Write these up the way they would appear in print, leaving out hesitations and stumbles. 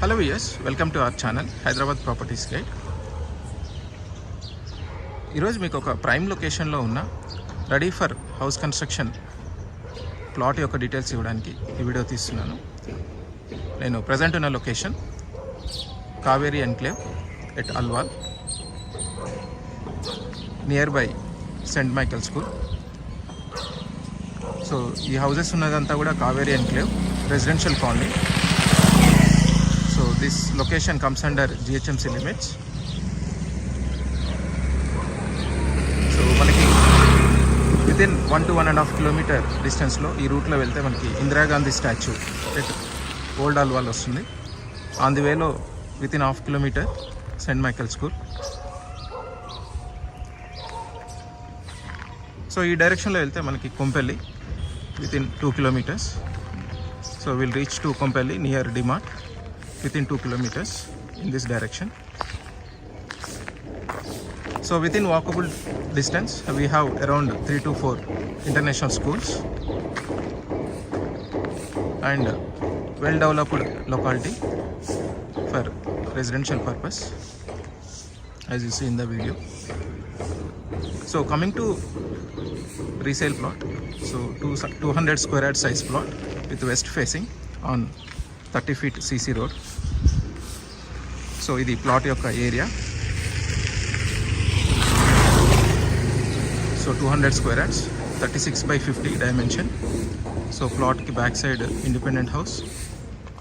Hello viewers, welcome to our channel Hyderabad properties guide. ఈరోజు మీకు ఒక ప్రైమ్ లొకేషన్లో ఉన్న ready for house construction plot యొక్క డీటెయిల్స్ ఇవ్వడానికి ఈ వీడియో తీస్తున్నాను. నేను ప్రజెంట్ ఉన్న location Kaveri enclave at Alwal, near by Saint Michael school. So ఈ హౌసెస్ ఉన్నదంతా కూడా Kaveri enclave residential colony. So this location comes under GHMC limits. So మనకి వితిన్ 1 to 1.5 కిలోమీటర్ డిస్టెన్స్లో ఈ రూట్లో వెళ్తే మనకి Indira Gandhi statue at old Alwal వస్తుంది. ఆన్ ది వేలో within 1/2 kilometer saint Michael school. So ఈ డైరెక్షన్లో వెళ్తే మనకి Kompally within 2 kilometers. So we'll reach to Kompally near DMart within 2 kilometers in this direction. So within walkable distance we have around 3 to 4 international schools and well developed locality for residential purpose, as you see in the video. So coming to resale plot, so 200 square yard size plot with west facing on 30 feet CC road. సో ఇది plot యొక్క area. So 200 square yards, 36/50 dimension. So ప్లాట్కి back side independent house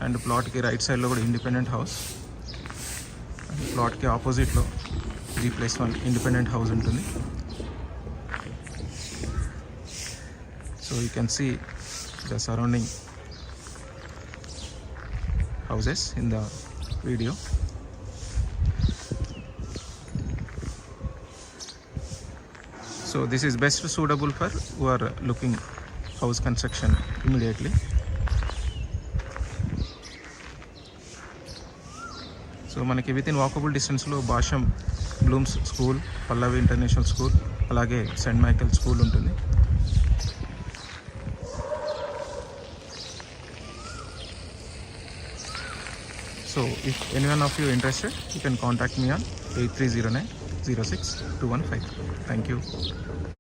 and ప్లాట్కి right సైడ్లో కూడా independent house. And ప్లాట్కి ఆపోజిట్లో 3+1 independent house ఉంటుంది. So you can see the surrounding houses in the video. So this is best suitable for who are looking house construction immediately. So మనకి within walkable డిస్టెన్స్లో భాషం Bloom's school, పల్లవి international school, అలాగే Saint Michael school ఉంటుంది. So if anyone of you interested, you can contact me on 8309 06 215. Thank you.